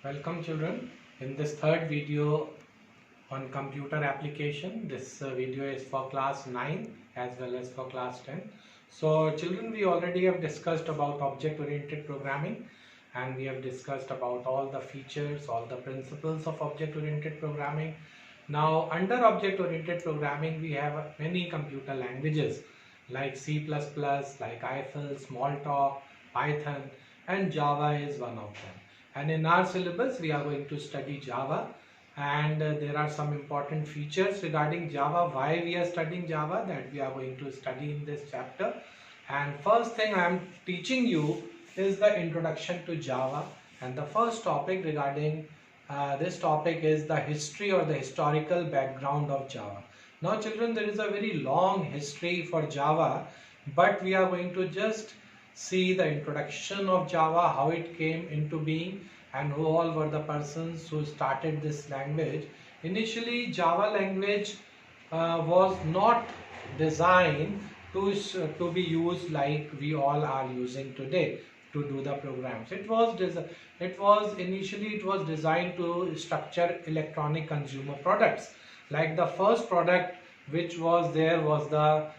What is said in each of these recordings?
Welcome children. In this third video on computer application, this video is for class 9 as well as for class 10. So children, we already have discussed about object oriented programming, and we have discussed about all the features, all the principles of object oriented programming. Now under object oriented programming we have many computer languages like C++, like Eiffel, Smalltalk, Python, and Java is one of them. And in our syllabus we are going to study Java, and there are some important features regarding Java, why we are studying Java, that we are going to study in this chapter. And first thing I am teaching you is the introduction to Java, and the first topic regarding this topic is the history or the historical background of Java. Now children, there is a very long history for Java, but we are going to just see the introduction of Java, how it came into being, and who all were the persons who started this language. Initially, Java language was not designed to be used like we all are using today to do the programs. Initially it was designed to structure electronic consumer products. Like the first product which was there was the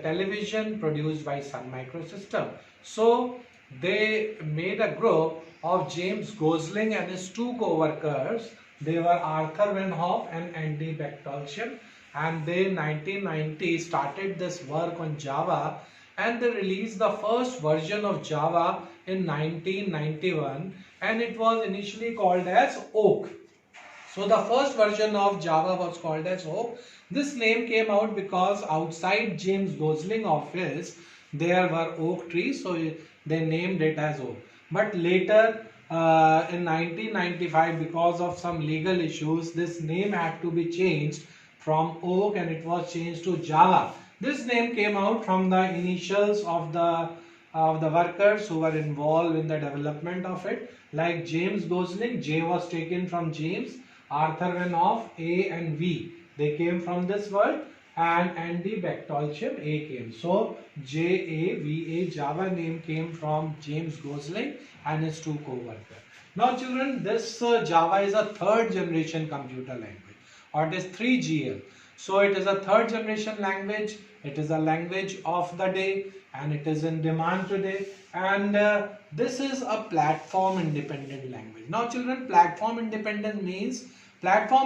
television produced by Sun Microsystem. So they made a group of James Gosling and his two co-workers. They were Arthur Van Hoff and Andy Bechtolsheim, and they in 1990 started this work on Java, and they released the first version of Java in 1991, and it was initially called as Oak. So the first version of Java was called as Oak. This name came out because outside James Gosling office there were oak trees, so they named it as Oak. But later in 1995, because of some legal issues, this name had to be changed from Oak and it was changed to Java. This name came out from the initials of the workers who were involved in the development of it. Like James Gosling, J was taken from James, Arthur Van Hoff, A and V, they came from this word, and Andy Bechtolsheim, A came. So JAVA, Java name came from James Gosling and his two co-workers. Now children, this Java is a third generation computer language, or it is 3GL. So it is a third generation language. It is a language of the day and it is in demand today. And this is a platform independent language. Now children, platform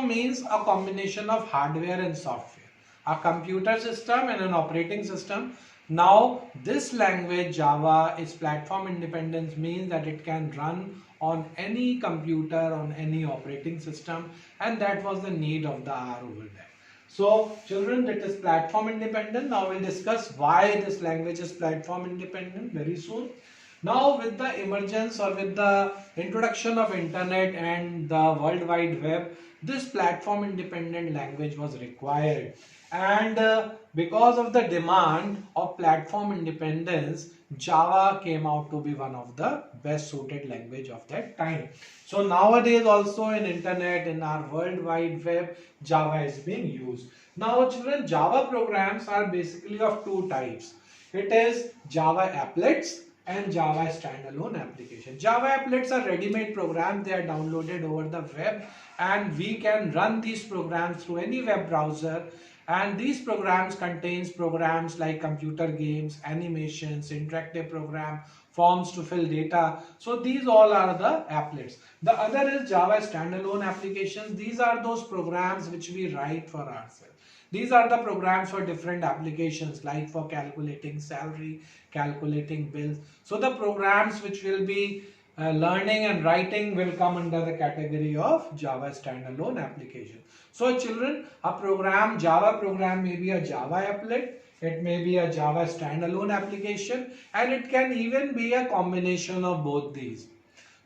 means a combination of hardware and software, a computer system and an operating system. Now this language Java is platform independence, means that it can run on any computer, on any operating system, and that was the need of the hour over there. So children, it is platform independent. Now we'll discuss why this language is platform independent very soon. Now with the emergence or with the introduction of internet and the World Wide Web, this platform independent language was required, and because of the demand of platform independence, Java came out to be one of the best suited language of that time. So nowadays also in internet, in our World Wide Web, Java is being used. Now children, Java programs are basically of two types. It is Java applets and Java standalone application. Java applets are ready-made programs. They are downloaded over the web, and we can run these programs through any web browser. And these programs contains programs like computer games, animations, interactive program, forms to fill data. So these all are the applets. The other is Java standalone applications. These are those programs which we write for ourselves. These are the programs for different applications, like for calculating salary, calculating bills. So the programs which will be learning and writing will come under the category of Java standalone application. So children, Java program may be a Java applet, it may be a Java standalone application, and it can even be a combination of both these.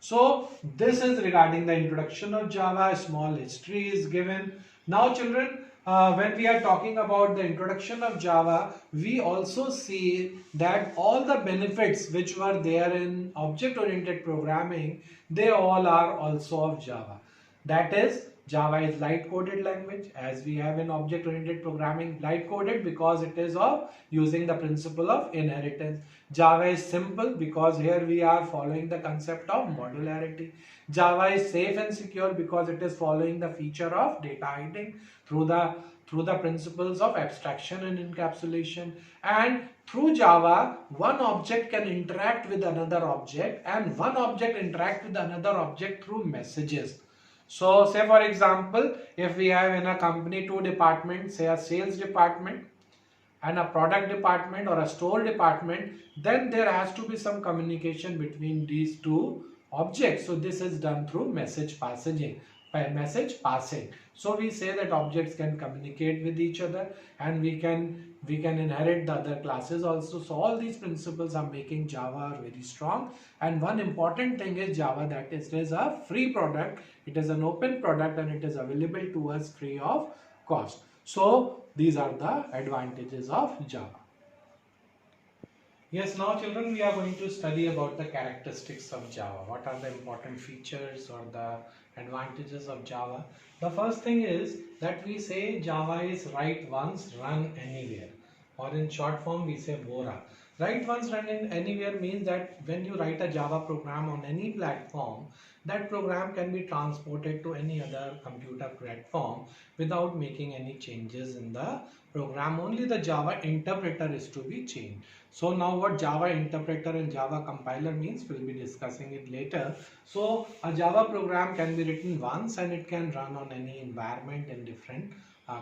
So this is regarding the introduction of Java. A small history is given. Now children, when we are talking about the introduction of Java, we also see that all the benefits which were there in object-oriented programming, they all are also of Java. That is, Java is light coded language, as we have in object oriented programming. Light coded because it is of using the principle of inheritance. Java is simple because here we are following the concept of modularity. Java is safe and secure because it is following the feature of data hiding through the principles of abstraction and encapsulation. And through Java, one object can interact with another object, and one object interact with another object through messages. So say for example, if we have in a company two departments, say a sales department and a product department or a store department, then there has to be some communication between these two objects. So this is done through message passing. By message passing. So we say that objects can communicate with each other, and we can inherit the other classes also. So all these principles are making Java very strong. And one important thing is Java, that it is a free product, it is an open product, and it is available to us free of cost. So these are the advantages of Java. Yes, now children, we are going to study about the characteristics of Java. What are the important features or the advantages of Java? The first thing is that we say Java is write once, run anywhere, or in short form we say VORA. Write once, run in anywhere means that when you write a Java program on any platform, that program can be transported to any other computer platform without making any changes in the program. Only the Java interpreter is to be changed. So now what Java interpreter and Java compiler means, we'll be discussing it later. So a Java program can be written once and it can run on any environment in different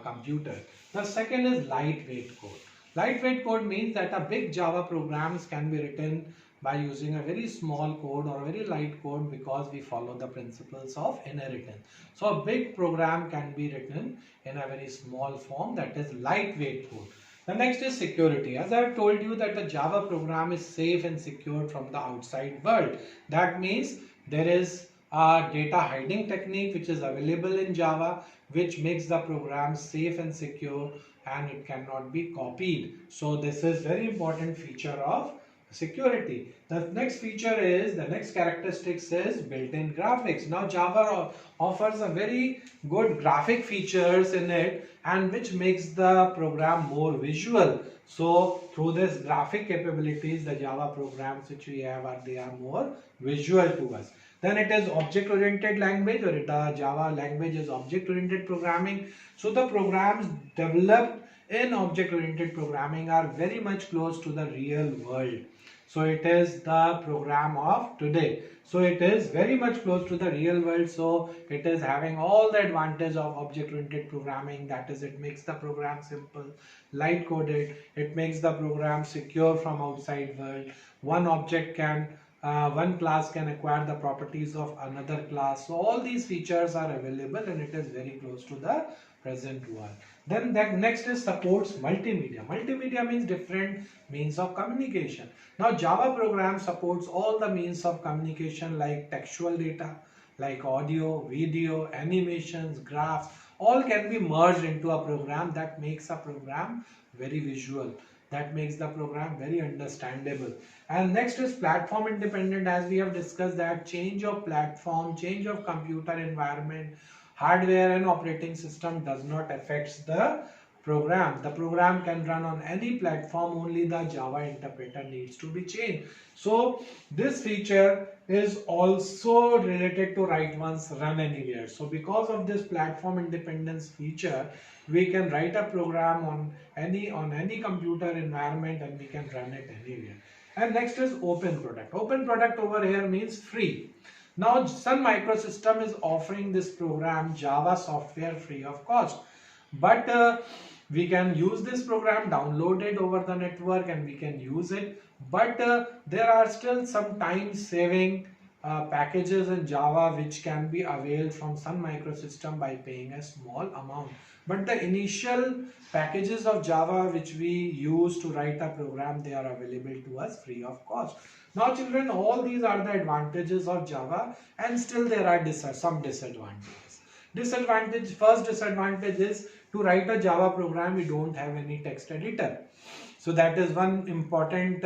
computers. The second is lightweight code. Lightweight code means that a big Java programs can be written by using a very small code or very light code, because we follow the principles of inheritance. So a big program can be written in a very small form, that is lightweight code. The next is security. As I have told you that the Java program is safe and secure from the outside world. That means there is a data hiding technique which is available in Java, which makes the program safe and secure, and it cannot be copied. So this is very important feature of security. The next feature is, the next characteristics is built-in graphics. Now Java offers a very good graphic features in it, and which makes the program more visual. So through this graphic capabilities, the Java programs which we have they are more visual to us. Then it is object-oriented language, or Java language is object-oriented programming. So the programs developed in object-oriented programming are very much close to the real world. So it is the program of today. So it is very much close to the real world. So it is having all the advantage of object-oriented programming. That is, it makes the program simple, light coded. It makes the program secure from outside world. One object can one class can acquire the properties of another class. So all these features are available, and it is very close to the present world. Then that next is supports multimedia. Multimedia means different means of communication. Now Java program supports all the means of communication like textual data, like audio, video, animations, graphs. All can be merged into a program. That makes a program very visual. That makes the program very understandable. And next is platform independent. As we have discussed, that change of platform, change of computer environment, hardware and operating system does not affect the program. The program can run on any platform, only the Java interpreter needs to be changed. So this feature is also related to write once, run anywhere. So because of this platform independence feature, we can write a program on any computer environment, and we can run it anywhere. And next is open product. Open product over here means free. Now Sun Microsystem is offering this program Java software free of cost, but we can use this program, download it over the network, and we can use it. But there are still some time saving packages in Java which can be availed from Sun Microsystem by paying a small amount. But the initial packages of Java which we use to write a program, they are available to us free of cost. Now children, all these are the advantages of Java, and still there are some disadvantages. First disadvantage is, to write a Java program we don't have any text editor. So that is one important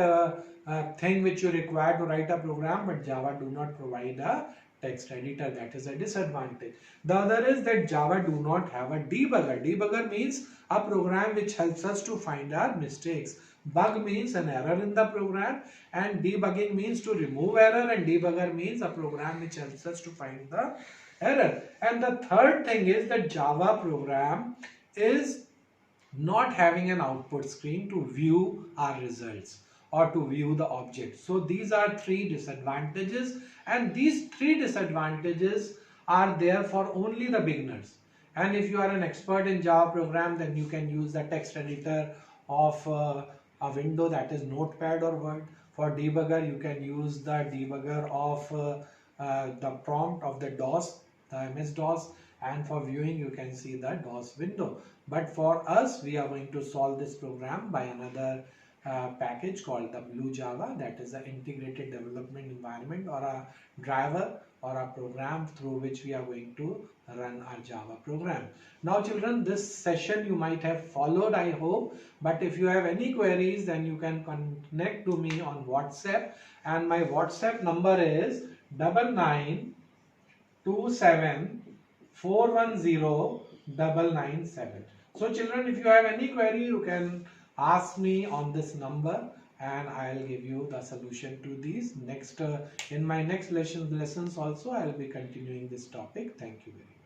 thing which you require to write a program, but Java do not provide a text editor. That is a disadvantage. The other is that Java do not have a debugger. Debugger means a program which helps us to find our mistakes. Bug means an error in the program, and debugging means to remove error, and debugger means a program which helps us to find the error. And the third thing is that Java program is not having an output screen to view our results or to view the object. So these are three disadvantages, and these three disadvantages are there for only the beginners. And if you are an expert in Java program, then you can use the text editor of a window, that is Notepad or Word. For debugger, you can use the debugger of the prompt of the DOS, the MS-DOS, and for viewing you can see the DOS window. But for us, we are going to solve this program by another package called the BlueJava, that is an integrated development environment or a driver or a program through which we are going to run our Java program. Now children, this session you might have followed, I hope, but if you have any queries, then you can connect to me on WhatsApp, and my WhatsApp number is 9927410997. So children, if you have any query, you can ask me on this number, and I'll give you the solution to these. In my next lessons also, I'll be continuing this topic. Thank you very much.